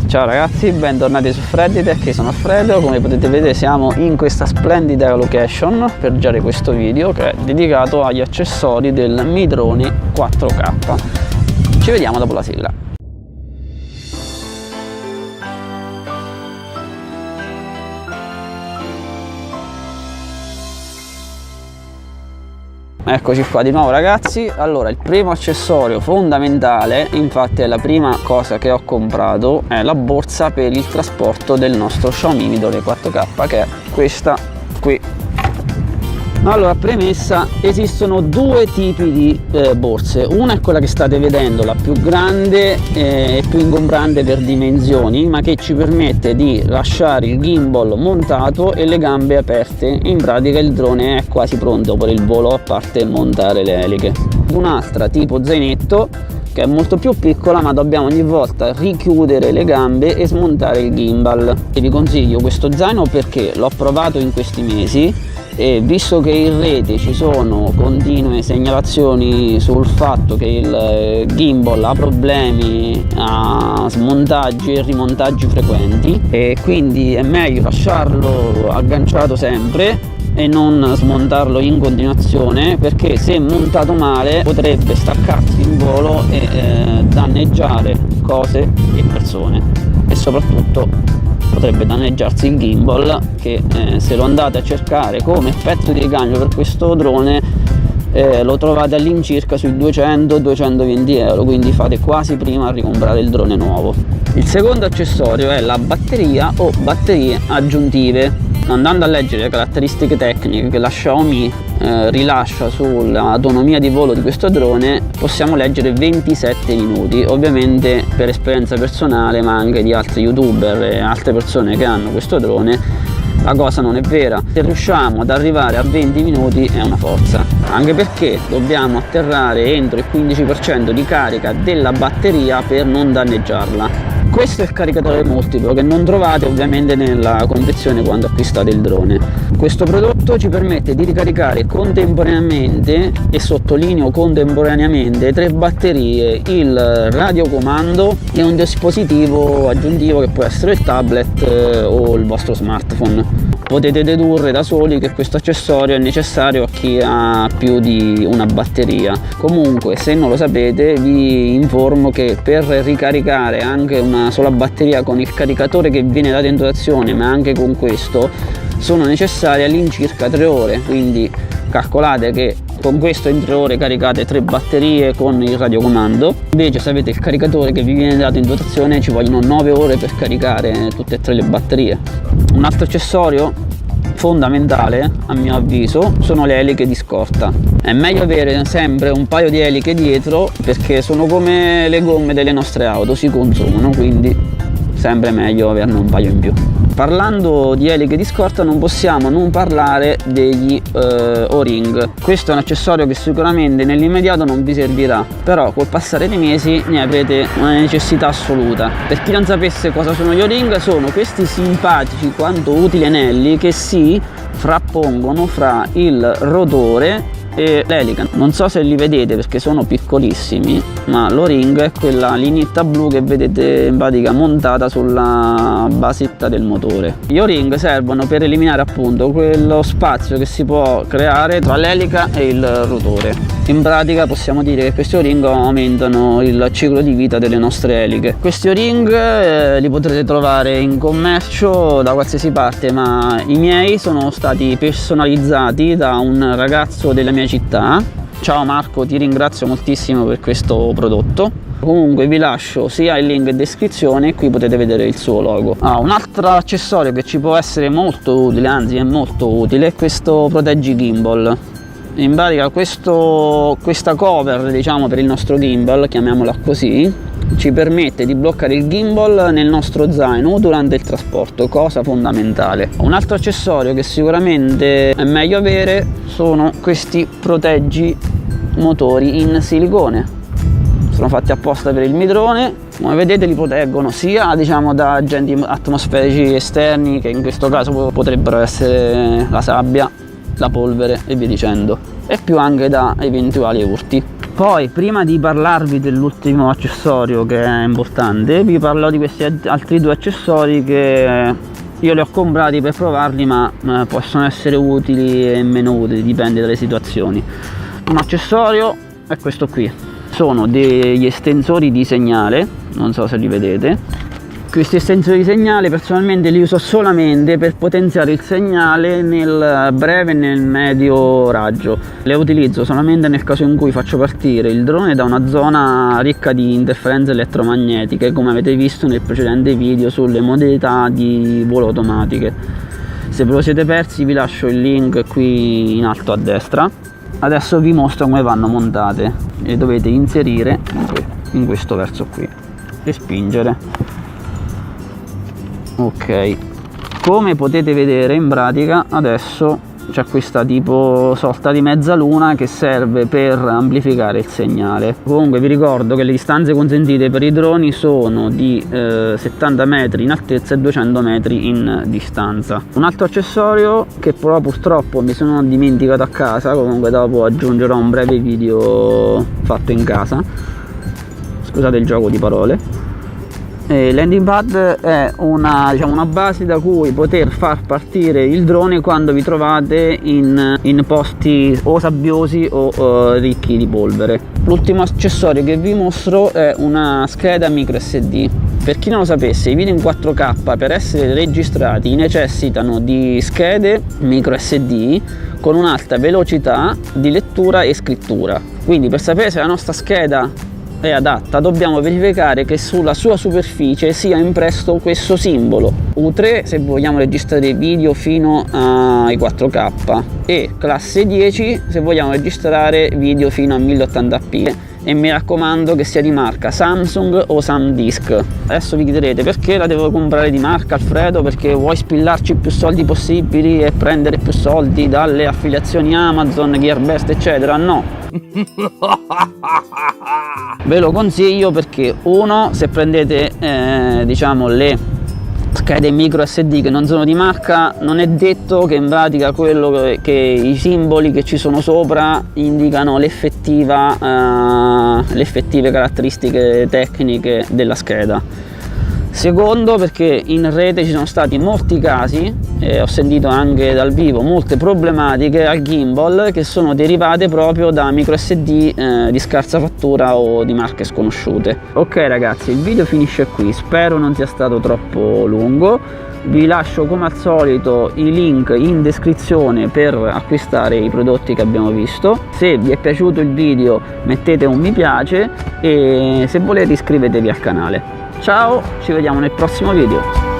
Ciao ragazzi, bentornati su Fredditech, io sono Alfredo. Come potete vedere siamo in questa splendida location per girare questo video che è dedicato agli accessori del Mi Drone 4K. Ci vediamo dopo la sigla. Eccoci qua di nuovo ragazzi. Allora, il primo accessorio fondamentale, infatti è la prima cosa che ho comprato, è la borsa per il trasporto del nostro Xiaomi Mi Drone 4K, che è questa qui. Allora, premessa, esistono due tipi di borse. Una è quella che state vedendo, la più grande e più ingombrante per dimensioni, ma che ci permette di lasciare il gimbal montato e le gambe aperte. In pratica il drone è quasi pronto per il volo, a parte montare le eliche. Un'altra tipo zainetto, che è molto più piccola, ma dobbiamo ogni volta richiudere le gambe e smontare il gimbal. E vi consiglio questo zaino perché l'ho provato in questi mesi e visto che in rete ci sono continue segnalazioni sul fatto che il gimbal ha problemi a smontaggi e rimontaggi frequenti, e quindi è meglio lasciarlo agganciato sempre e non smontarlo in continuazione, perché se montato male potrebbe staccarsi in volo e danneggiare cose e persone, e soprattutto potrebbe danneggiarsi il gimbal, che se lo andate a cercare come pezzo di ricambio per questo drone lo trovate all'incirca sui 200-220 euro, quindi fate quasi prima a ricomprare il drone nuovo. Il secondo accessorio è la batteria o batterie aggiuntive. Andando a leggere le caratteristiche tecniche che la Xiaomi rilascia sull'autonomia di volo di questo drone, possiamo leggere 27 minuti. Ovviamente per esperienza personale, ma anche di altri youtuber e altre persone che hanno questo drone, la cosa non è vera. Se riusciamo ad arrivare a 20 minuti è una forza, anche perché dobbiamo atterrare entro il 15% di carica della batteria per non danneggiarla. Questo è il caricatore multiplo che non trovate ovviamente nella confezione quando acquistate il drone. Questo prodotto ci permette di ricaricare contemporaneamente, e sottolineo contemporaneamente, 3 batterie, il radiocomando e un dispositivo aggiuntivo che può essere il tablet o il vostro smartphone. Potete dedurre da soli che questo accessorio è necessario a chi ha più di una batteria. Comunque, se non lo sapete, vi informo che per ricaricare anche una sola batteria con il caricatore che viene dato in dotazione, ma anche con questo, sono necessarie all'incirca 3 ore, quindi calcolate che con questo in 3 ore caricate 3 batterie con il radiocomando. Invece se avete il caricatore che vi viene dato in dotazione ci vogliono 9 ore per caricare tutte e 3 le batterie. Un altro accessorio fondamentale a mio avviso sono le eliche di scorta. È meglio avere sempre un paio di eliche dietro, perché sono come le gomme delle nostre auto, si consumano, quindi sempre meglio averne un paio in più. Parlando di eliche di scorta non possiamo non parlare degli O-ring. Questo è un accessorio che sicuramente nell'immediato non vi servirà, però col passare dei mesi ne avrete una necessità assoluta. Per chi non sapesse cosa sono gli O-ring, sono questi simpatici quanto utili anelli che si frappongono fra il rotore e l'elica. Non so se li vedete perché sono piccolissimi, ma l'O-ring è quella lineetta blu che vedete in pratica montata sulla basetta del motore. Gli O-ring servono per eliminare appunto quello spazio che si può creare tra l'elica e il rotore. In pratica possiamo dire che questi O-ring aumentano il ciclo di vita delle nostre eliche. Questi O-ring li potrete trovare in commercio da qualsiasi parte, ma i miei sono stati personalizzati da un ragazzo della mia città. Ciao Marco, ti ringrazio moltissimo per questo prodotto. Comunque vi lascio sia il link in descrizione e qui potete vedere il suo logo. Un altro accessorio che ci può essere molto utile, anzi è molto utile, è questo proteggi gimbal. In pratica questa cover, diciamo, per il nostro gimbal, chiamiamola così, ci permette di bloccare il gimbal nel nostro zaino durante il trasporto, cosa fondamentale. Un altro accessorio che sicuramente è meglio avere sono questi proteggi motori in silicone. Sono fatti apposta per il Mi Drone, come vedete li proteggono sia, diciamo, da agenti atmosferici esterni, che in questo caso potrebbero essere la sabbia, la polvere e via dicendo, e più anche da eventuali urti. Poi, prima di parlarvi dell'ultimo accessorio che è importante, vi parlo di questi altri due accessori che io li ho comprati per provarli, ma possono essere utili e meno utili, dipende dalle situazioni. Un accessorio è questo qui, sono degli estensori di segnale, non so se li vedete. Questi estensori di segnale personalmente li uso solamente per potenziare il segnale nel breve e nel medio raggio. Le utilizzo solamente nel caso in cui faccio partire il drone da una zona ricca di interferenze elettromagnetiche, come avete visto nel precedente video sulle modalità di volo automatiche. Se ve lo siete persi vi lascio il link qui in alto a destra. Adesso vi mostro come vanno montate. Le dovete inserire in questo verso qui e spingere. Ok, come potete vedere in pratica adesso c'è questa tipo sorta di mezzaluna che serve per amplificare il segnale. Comunque vi ricordo che le distanze consentite per i droni sono di 70 metri in altezza e 200 metri in distanza. Un altro accessorio che però purtroppo mi sono dimenticato a casa, comunque dopo aggiungerò un breve video fatto in casa, scusate il gioco di parole. Landing pad è una base da cui poter far partire il drone quando vi trovate in posti o sabbiosi o ricchi di polvere. L'ultimo accessorio che vi mostro è una scheda micro SD. Per chi non lo sapesse, i video in 4K per essere registrati necessitano di schede micro SD con un'alta velocità di lettura e scrittura. Quindi per sapere se la nostra scheda è adatta dobbiamo verificare che sulla sua superficie sia impresso questo simbolo U3 se vogliamo registrare video fino ai 4K e classe 10 se vogliamo registrare video fino a 1080p, e mi raccomando che sia di marca Samsung o SanDisk. Adesso vi chiederete perché la devo comprare di marca, Alfredo, perché vuoi spillarci più soldi possibili e prendere più soldi dalle affiliazioni Amazon, Gearbest eccetera? No, ve lo consiglio perché uno, se prendete diciamo le schede micro SD che non sono di marca, non è detto che in pratica quello che i simboli che ci sono sopra indicano le effettive caratteristiche tecniche della scheda. Secondo, perché in rete ci sono stati molti casi, ho sentito anche dal vivo molte problematiche al gimbal che sono derivate proprio da micro SD di scarsa fattura o di marche sconosciute. Ok ragazzi, il video finisce qui, spero non sia stato troppo lungo. Vi lascio come al solito i link in descrizione per acquistare i prodotti che abbiamo visto. Se vi è piaciuto il video mettete un mi piace e se volete iscrivetevi al canale. Ciao, ci vediamo nel prossimo video.